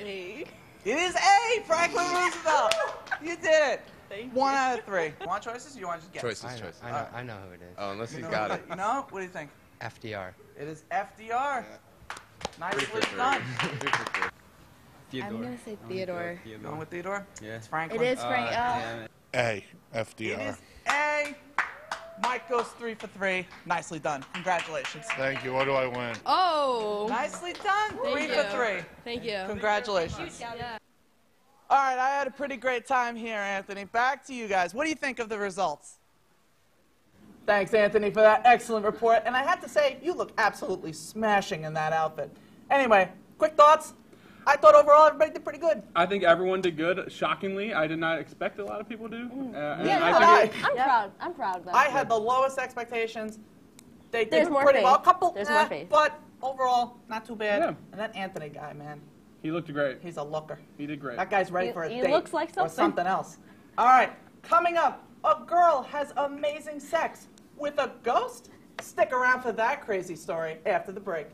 Speaker 6: A.
Speaker 7: A.
Speaker 2: It is A, Franklin Roosevelt. You did it.
Speaker 7: Thank
Speaker 2: 1 out of 3. Want choices or you want to just guess?
Speaker 23: Choices.
Speaker 9: I know who it is.
Speaker 23: Oh, unless
Speaker 2: You
Speaker 23: he's
Speaker 2: know
Speaker 23: got
Speaker 2: who
Speaker 23: it.
Speaker 2: You know? What do you think?
Speaker 9: FDR.
Speaker 2: It is FDR.
Speaker 23: 3
Speaker 2: Nicely
Speaker 23: for 3.
Speaker 2: done.
Speaker 23: 3 for 3.
Speaker 6: I'm going to say Theodore.
Speaker 2: Going with Theodore?
Speaker 12: Yeah.
Speaker 2: It's Franklin.
Speaker 6: It is Frank.
Speaker 1: A,
Speaker 2: It
Speaker 1: FDR.
Speaker 2: is A. Mike goes 3 for 3. Nicely done. Congratulations.
Speaker 1: Thank you. What do I win?
Speaker 6: Oh!
Speaker 2: Nicely done. 3 for 3.
Speaker 6: Thank you.
Speaker 2: Congratulations.
Speaker 6: Yeah.
Speaker 2: All right, I had a pretty great time here, Anthony. Back to you guys. What do you think of the results? Thanks, Anthony, for that excellent report. And I have to say, you look absolutely smashing in that outfit. Anyway, quick thoughts? I thought overall everybody did pretty good.
Speaker 3: I think everyone did good. Shockingly, I did not expect a lot of people to.
Speaker 6: Mm. I'm proud. I'm proud, though.
Speaker 2: I had the lowest expectations. They did
Speaker 6: There's more
Speaker 2: pretty well.
Speaker 6: faith. There's more faith.
Speaker 2: But overall, not too bad.
Speaker 3: Yeah.
Speaker 2: And that Anthony guy, man,
Speaker 3: He looked great.
Speaker 2: he's a looker.
Speaker 3: He did great.
Speaker 2: That guy's ready for a
Speaker 6: he
Speaker 2: date.
Speaker 6: looks like
Speaker 2: Or
Speaker 6: something.
Speaker 2: something else. All right, coming up, a girl has amazing sex with a ghost? Stick around for that crazy story after the break.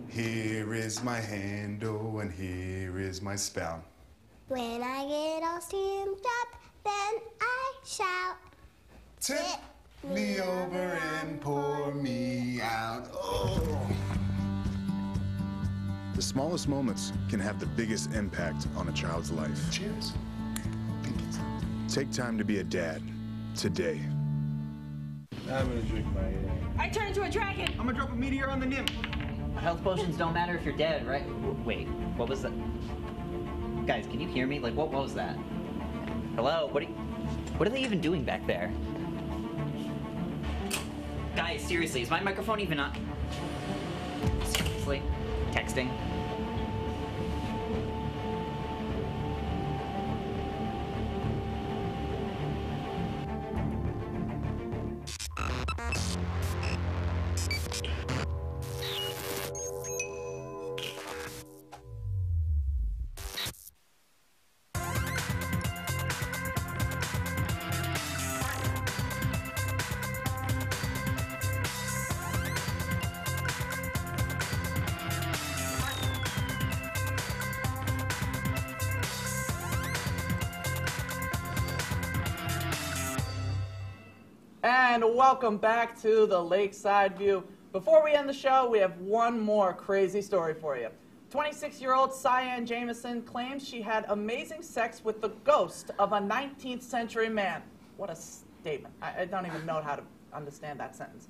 Speaker 18: Here is my handle and here is my spout.
Speaker 21: When I get all steamed up, then I shout.
Speaker 18: Tip me over and pour me out. Oh. The smallest moments can have the biggest impact on a child's life. Cheers. Take time to be a dad today.
Speaker 26: I'm gonna drink my
Speaker 7: I turned into a dragon.
Speaker 26: I'm gonna drop a meteor on the nymph.
Speaker 28: Health potions don't matter if you're dead, right? Wait, what was that? Guys, can you hear me? Like, what was that? Hello? What are they even doing back there? Guys, seriously, is my microphone even on? texting.
Speaker 2: And welcome back to the Lakeside View. Before we end the show, we have one more crazy story for you. 26-year-old Cyan Jameson claims she had amazing sex with the ghost of a 19th century man. What a statement. I don't even know how to understand that sentence.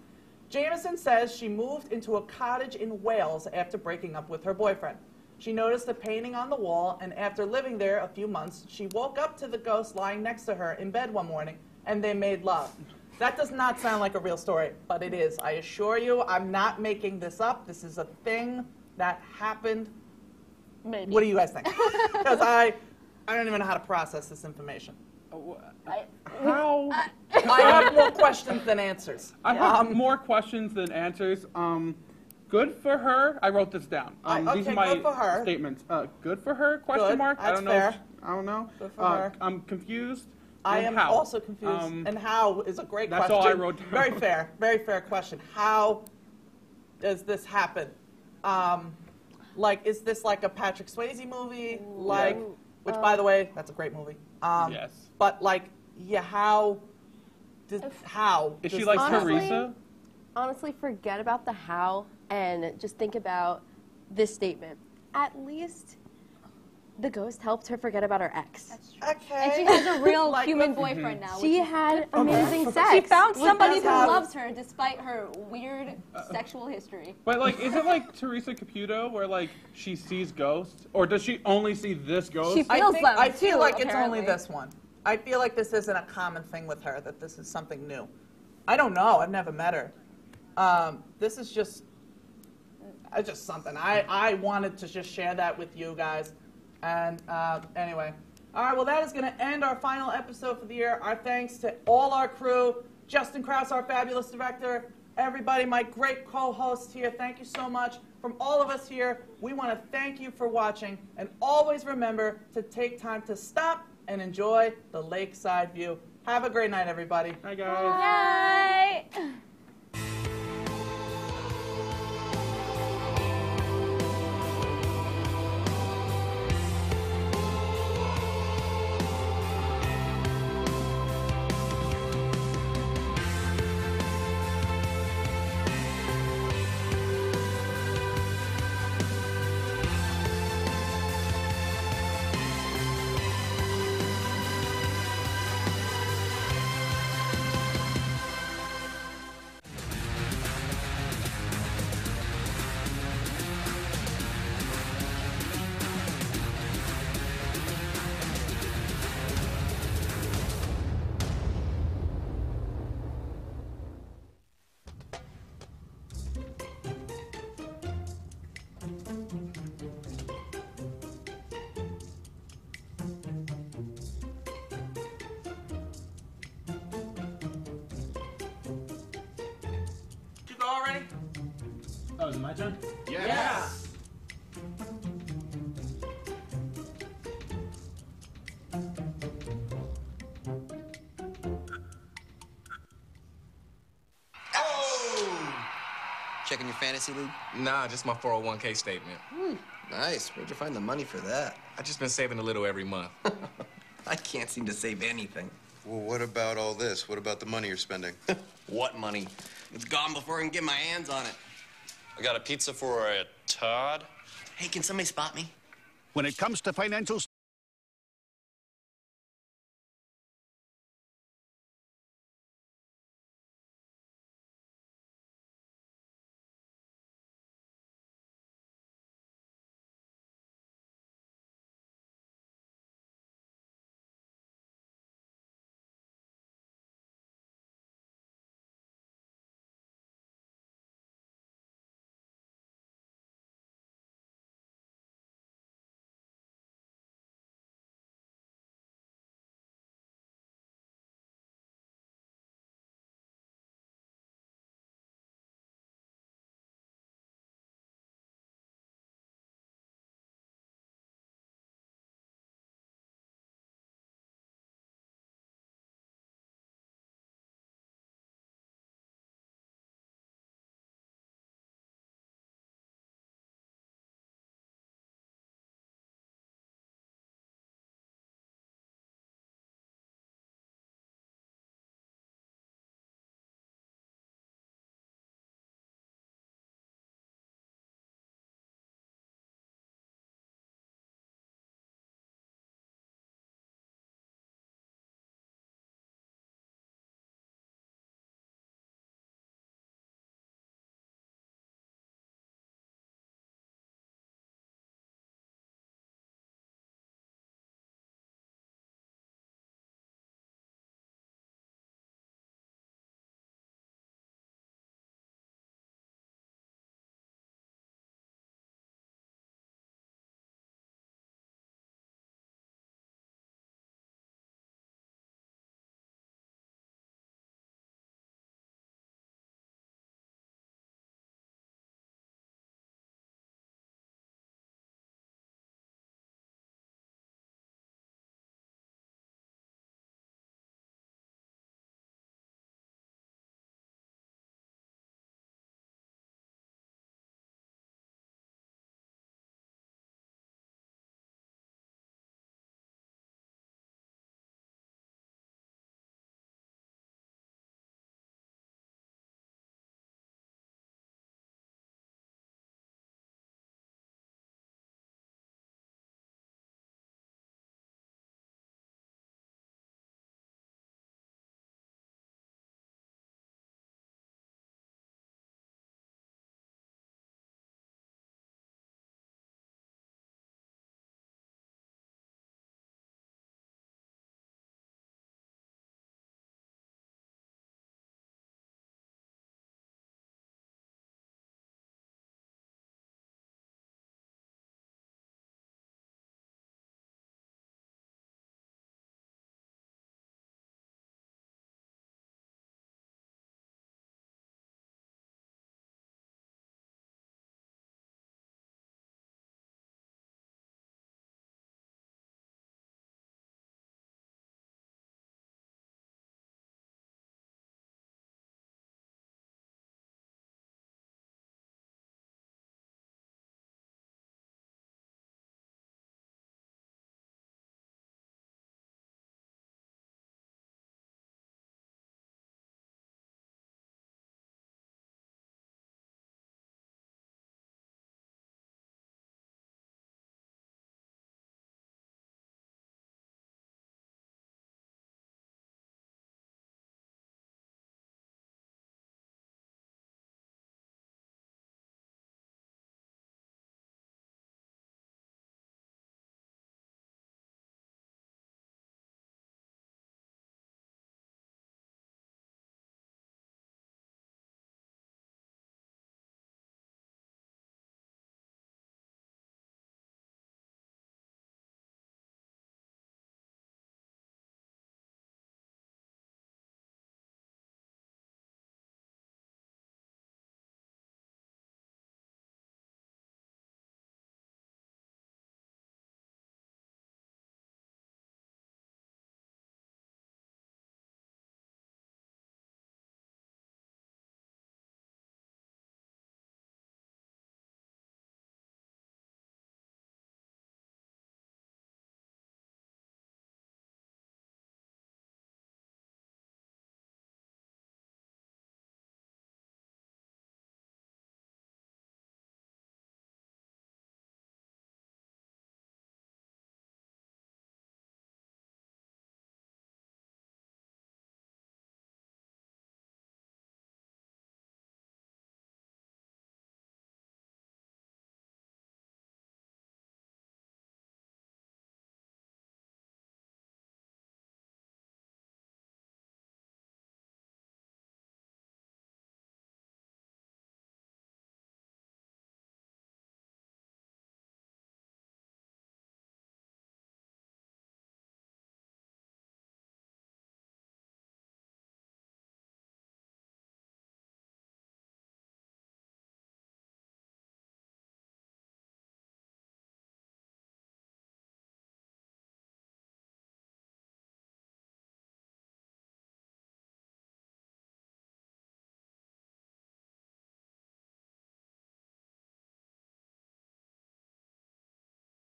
Speaker 2: Jameson says she moved into a cottage in Wales after breaking up with her boyfriend. She noticed a painting on the wall, and after living there a few months, she woke up to the ghost lying next to her in bed one morning, and they made love. That does not sound like a real story, but it is. I assure you, I'm not making this up. This is a thing that happened.
Speaker 8: Maybe.
Speaker 2: What do you guys think? Because I don't even know how to process this information.
Speaker 3: How?
Speaker 2: I have more questions than answers.
Speaker 3: I have more questions than answers. Good for her. I wrote this down. These are my
Speaker 2: good for her.
Speaker 3: statements. Good for her? Question
Speaker 2: Good.
Speaker 3: mark.
Speaker 2: That's
Speaker 3: I don't know.
Speaker 2: fair.
Speaker 3: I don't know.
Speaker 2: Good for her.
Speaker 3: I'm confused.
Speaker 2: I
Speaker 3: And
Speaker 2: am
Speaker 3: how?
Speaker 2: also confused. And how is a great
Speaker 3: That's
Speaker 2: question.
Speaker 3: all I wrote down.
Speaker 2: Very fair question. How does this happen? Like, is this like a Patrick Swayze movie? Like, which, by the way, that's a great movie.
Speaker 3: Yes.
Speaker 2: But like, yeah, how? How?
Speaker 3: Is she
Speaker 2: does
Speaker 3: like
Speaker 2: this happen?
Speaker 3: Teresa?
Speaker 8: Honestly, forget about the how and just think about this statement. At least the ghost helped her forget about her ex.
Speaker 2: Okay.
Speaker 5: And she has a real
Speaker 2: Like,
Speaker 5: human boyfriend now.
Speaker 8: She
Speaker 5: which is
Speaker 8: had
Speaker 5: good for her.
Speaker 8: amazing sex.
Speaker 5: She found
Speaker 8: With
Speaker 5: somebody
Speaker 8: this
Speaker 5: who
Speaker 8: house.
Speaker 5: loves her despite her weird sexual history.
Speaker 3: But like, is it like Teresa Caputo, where like she sees ghosts, or does she only see this ghost?
Speaker 2: I feel
Speaker 5: too,
Speaker 2: like it's
Speaker 5: apparently.
Speaker 2: only this one. I feel like this isn't a common thing with her, that this is something new. I don't know. I've never met her. This is just something. I wanted to just share that with you guys. And anyway. All right, well, that is going to end our final episode for the year. Our thanks to all our crew, Justin Krause, our fabulous director, everybody, my great co-host here. Thank you so much. From all of us here, we want to thank you for watching. And always remember to take time to stop and enjoy the Lakeside View. Have a great night, everybody.
Speaker 3: Hi, guys.
Speaker 5: Bye.
Speaker 2: Already?
Speaker 4: Oh, is it my turn?
Speaker 2: Yeah.
Speaker 9: Checking your fantasy league?
Speaker 10: Nah, just my 401k statement.
Speaker 9: Nice. Where'd you find the money for that?
Speaker 10: I just been saving a little every month.
Speaker 9: I can't seem to save anything.
Speaker 19: Well, what about all this? What about the money you're spending?
Speaker 9: What money? It's gone before I can get my hands on it.
Speaker 20: I got a pizza for a Todd.
Speaker 9: Hey, can somebody spot me?
Speaker 22: When it comes to financial